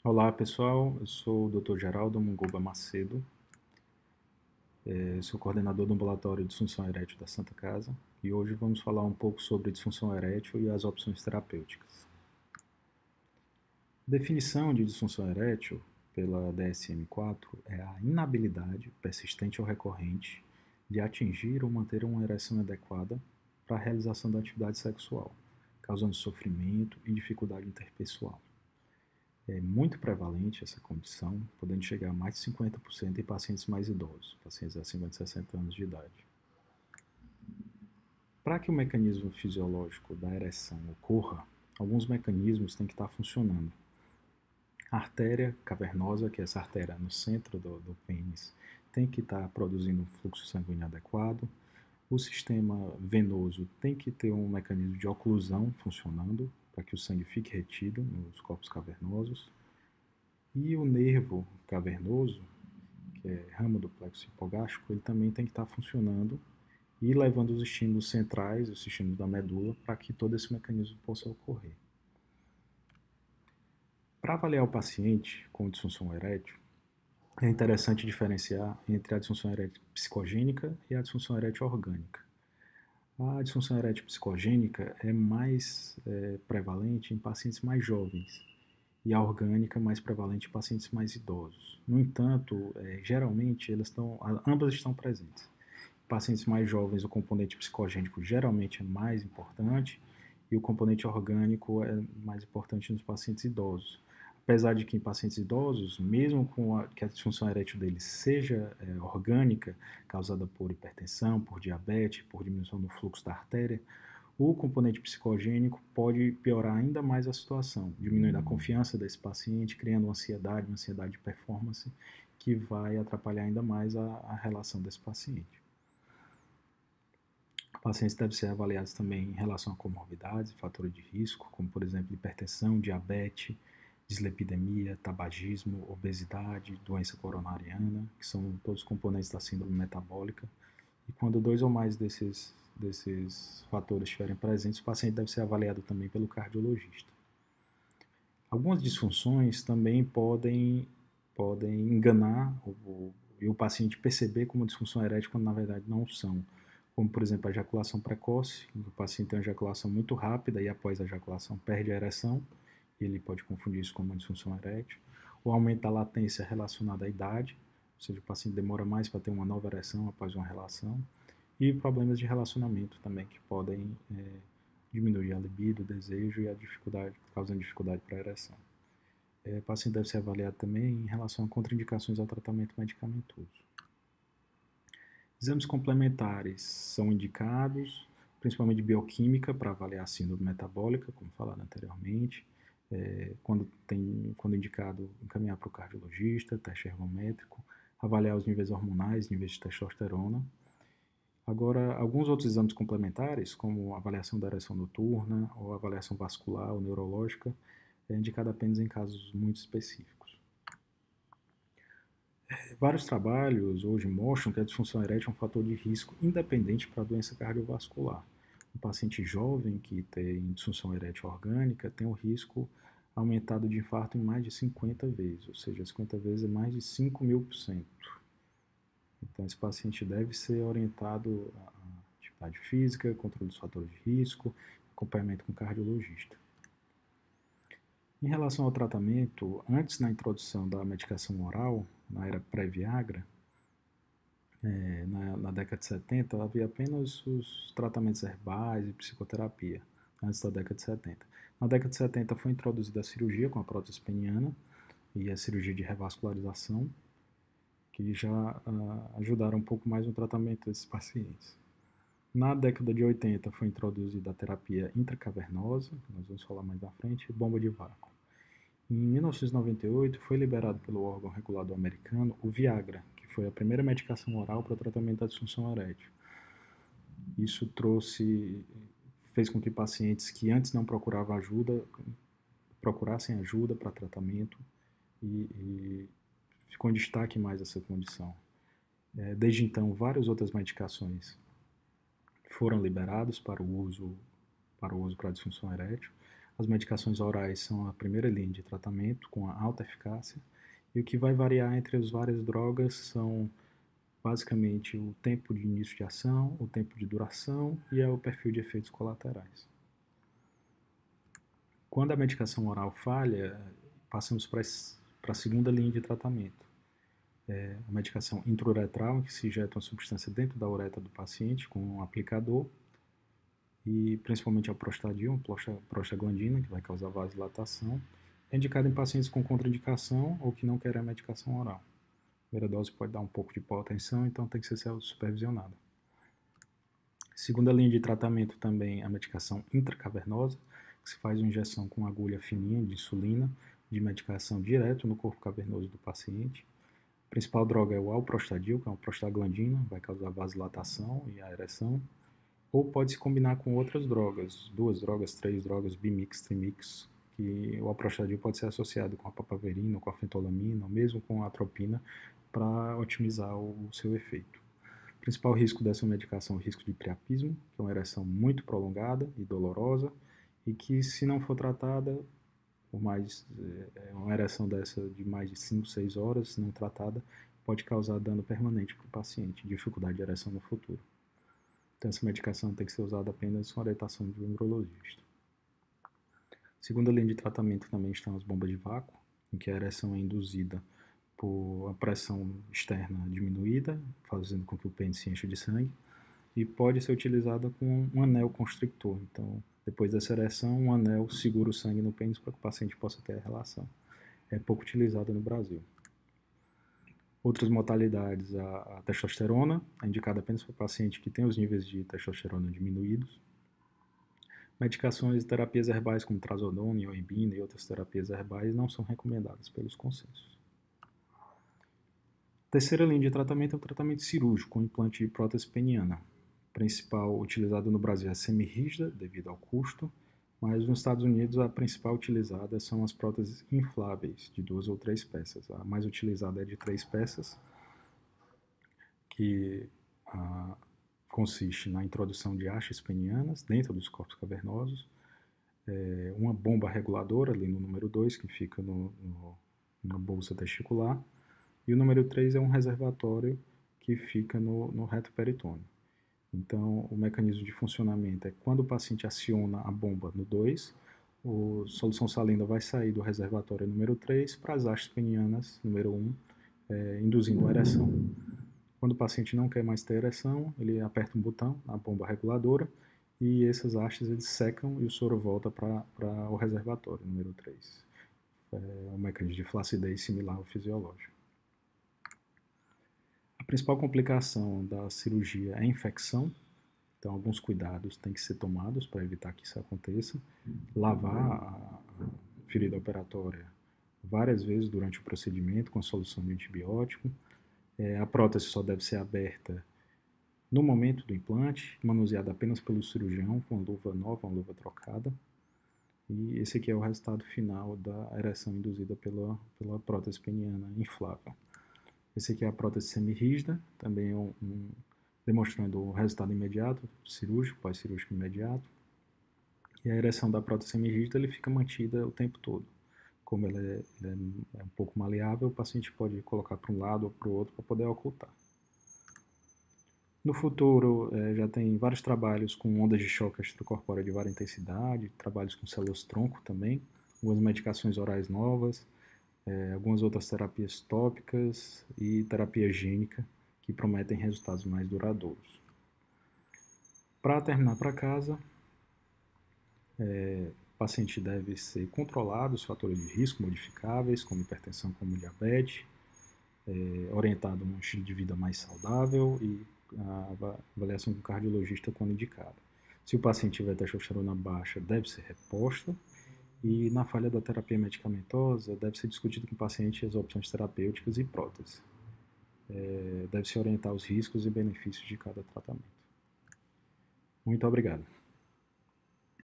Olá pessoal, eu sou o Dr. Geraldo Mungoba Macedo, sou coordenador do ambulatório de disfunção erétil da Santa Casa e hoje vamos falar um pouco sobre disfunção erétil e as opções terapêuticas. A definição de disfunção erétil pela DSM-4 é a inabilidade persistente ou recorrente de atingir ou manter uma ereção adequada para a realização da atividade sexual, causando sofrimento e dificuldade interpessoal. É muito prevalente essa condição, podendo chegar a mais de 50% em pacientes mais idosos, pacientes acima de 60 anos de idade. Para que o mecanismo fisiológico da ereção ocorra, alguns mecanismos têm que estar funcionando. A artéria cavernosa, que é essa artéria no centro do pênis, tem que estar produzindo um fluxo sanguíneo adequado. O sistema venoso tem que ter um mecanismo de oclusão funcionando, para que o sangue fique retido nos corpos cavernosos. E o nervo cavernoso, que é ramo do plexo hipogástrico, ele também tem que estar funcionando e levando os estímulos centrais, os estímulos da medula, para que todo esse mecanismo possa ocorrer. Para avaliar o paciente com disfunção erétil, é interessante diferenciar entre a disfunção erétil psicogênica e a disfunção erétil orgânica. A disfunção erétil psicogênica é mais prevalente em pacientes mais jovens, e a orgânica mais prevalente em pacientes mais idosos. No entanto, geralmente ambas estão presentes. Em pacientes mais jovens, o componente psicogênico geralmente é mais importante e o componente orgânico é mais importante nos pacientes idosos. Apesar de que em pacientes idosos, mesmo que a disfunção erétil deles seja orgânica, causada por hipertensão, por diabetes, por diminuição do fluxo da artéria, o componente psicogênico pode piorar ainda mais a situação, diminuindo a confiança desse paciente, criando uma ansiedade de performance, que vai atrapalhar ainda mais a relação desse paciente. Pacientes devem ser avaliados também em relação a comorbidades e fatores de risco, como, por exemplo, hipertensão, diabetes, dislipidemia, tabagismo, obesidade, doença coronariana, que são todos componentes da síndrome metabólica. E quando dois ou mais desses fatores estiverem presentes, o paciente deve ser avaliado também pelo cardiologista. Algumas disfunções também podem enganar e o paciente perceber como disfunção erétil quando na verdade não são, como por exemplo a ejaculação precoce, o paciente tem uma ejaculação muito rápida e após a ejaculação perde a ereção, e ele pode confundir isso com uma disfunção erétil. O aumento da latência relacionada à idade, ou seja, o paciente demora mais para ter uma nova ereção após uma relação, e problemas de relacionamento também que podem diminuir a libido, o desejo e a dificuldade, causando dificuldade para a ereção. O paciente deve ser avaliado também em relação a contraindicações ao tratamento medicamentoso. Exames complementares são indicados, principalmente de bioquímica, para avaliar a síndrome metabólica, como falado anteriormente, quando indicado, encaminhar para o cardiologista, teste ergométrico, avaliar os níveis hormonais, níveis de testosterona. Agora, alguns outros exames complementares, como avaliação da ereção noturna ou avaliação vascular ou neurológica, é indicado apenas em casos muito específicos. Vários trabalhos hoje mostram que a disfunção erétil é um fator de risco independente para a doença cardiovascular. Um paciente jovem que tem disfunção erétil orgânica tem um risco aumentado de infarto em mais de 50 vezes, ou seja, 50 vezes é mais de 5.000%. Então, esse paciente deve ser orientado a atividade física, controle dos fatores de risco, acompanhamento com cardiologista. Em relação ao tratamento, antes da introdução da medicação oral, na era pré-Viagra, na década de 70, havia apenas os tratamentos herbais e psicoterapia, antes da década de 70. Na década de 70 foi introduzida a cirurgia com a prótese peniana e a cirurgia de revascularização, que já ajudaram um pouco mais no tratamento desses pacientes. Na década de 80 foi introduzida a terapia intracavernosa, que nós vamos falar mais na frente, e bomba de vácuo. Em 1998 foi liberado pelo órgão regulador americano o Viagra, que foi a primeira medicação oral para o tratamento da disfunção erétil. Isso fez com que pacientes que antes não procuravam ajuda, procurassem ajuda para tratamento e ficou em destaque mais essa condição. Desde então, várias outras medicações foram liberadas para o uso para a disfunção erétil. As medicações orais são a primeira linha de tratamento com alta eficácia, e o que vai variar entre as várias drogas são basicamente o tempo de início de ação, o tempo de duração e o perfil de efeitos colaterais. Quando a medicação oral falha, passamos para a segunda linha de tratamento. A medicação intrauretral, em que se injeta uma substância dentro da uretra do paciente com um aplicador, e principalmente a prostaglandina, prostaglandina, que vai causar vasodilatação, é indicada em pacientes com contraindicação ou que não querem a medicação oral. A primeira dose pode dar um pouco de hipotensão, então tem que ser supervisionada. Segunda linha de tratamento também a medicação intracavernosa, que se faz uma injeção com agulha fininha de insulina, de medicação direto no corpo cavernoso do paciente. A principal droga é o alprostadil, que é uma prostaglandina, vai causar vasodilatação e a ereção. Ou pode se combinar com outras drogas, 2 drogas, 3 drogas, bimix, trimix, que o alprostadil pode ser associado com a papaverina, com a fentolamina, ou mesmo com a atropina, para otimizar o seu efeito. O principal risco dessa medicação é o risco de priapismo, que é uma ereção muito prolongada e dolorosa, e que, se não for tratada, por mais uma ereção dessa de mais de 5, 6 horas, se não tratada, pode causar dano permanente para o paciente, dificuldade de ereção no futuro. Então, essa medicação tem que ser usada apenas com orientação de um urologista. Segunda linha de tratamento também estão as bombas de vácuo, em que a ereção é induzida por a pressão externa diminuída, fazendo com que o pênis se encha de sangue, e pode ser utilizada com um anel constrictor. Então, depois dessa ereção, um anel segura o sangue no pênis para que o paciente possa ter a relação. É pouco utilizada no Brasil. Outras modalidades, a testosterona, é indicada apenas para paciente que tem os níveis de testosterona diminuídos. Medicações e terapias herbais como trazodone, ioibina e outras terapias herbais não são recomendadas pelos consensos. Terceira linha de tratamento é o tratamento cirúrgico com implante de prótese peniana. O principal utilizado no Brasil é a semirrígida, devido ao custo, mas nos Estados Unidos a principal utilizada são as próteses infláveis, de 2 ou 3 peças. A mais utilizada é de 3 peças, que consiste na introdução de hastes penianas dentro dos corpos cavernosos, uma bomba reguladora ali no número 2, que fica na bolsa testicular, e o número 3 é um reservatório que fica no reto peritônio. Então, o mecanismo de funcionamento é quando o paciente aciona a bomba no 2, a solução salina vai sair do reservatório número 3 para as hastes penianas número 1, induzindo a ereção. Quando o paciente não quer mais ter ereção, ele aperta um botão na bomba reguladora e essas hastes eles secam e o soro volta para o reservatório número 3. É um mecanismo de flacidez similar ao fisiológico. A principal complicação da cirurgia é a infecção, então alguns cuidados têm que ser tomados para evitar que isso aconteça. Lavar a ferida operatória várias vezes durante o procedimento com a solução de antibiótico. A prótese só deve ser aberta no momento do implante, manuseada apenas pelo cirurgião com uma luva nova, uma luva trocada. E esse aqui é o resultado final da ereção induzida pela prótese peniana inflável. Esse aqui é a prótese semirrígida, também demonstrando o resultado imediato, cirúrgico, pós-cirúrgico imediato. E a ereção da prótese semirrígida ele fica mantida o tempo todo. Como ela é um pouco maleável, o paciente pode colocar para um lado ou para o outro para poder ocultar. No futuro, já tem vários trabalhos com ondas de choque extracorpóreo de vária intensidade, trabalhos com células-tronco também, algumas medicações orais novas, algumas outras terapias tópicas e terapia gênica que prometem resultados mais duradouros. Para terminar para casa, o paciente deve ser controlado, os fatores de risco modificáveis, como hipertensão, como diabetes, orientado a um estilo de vida mais saudável e a avaliação do cardiologista quando indicado. Se o paciente tiver testosterona baixa, deve ser reposta. E na falha da terapia medicamentosa, deve ser discutido com o paciente as opções terapêuticas e prótese. Deve-se orientar os riscos e benefícios de cada tratamento. Muito obrigado.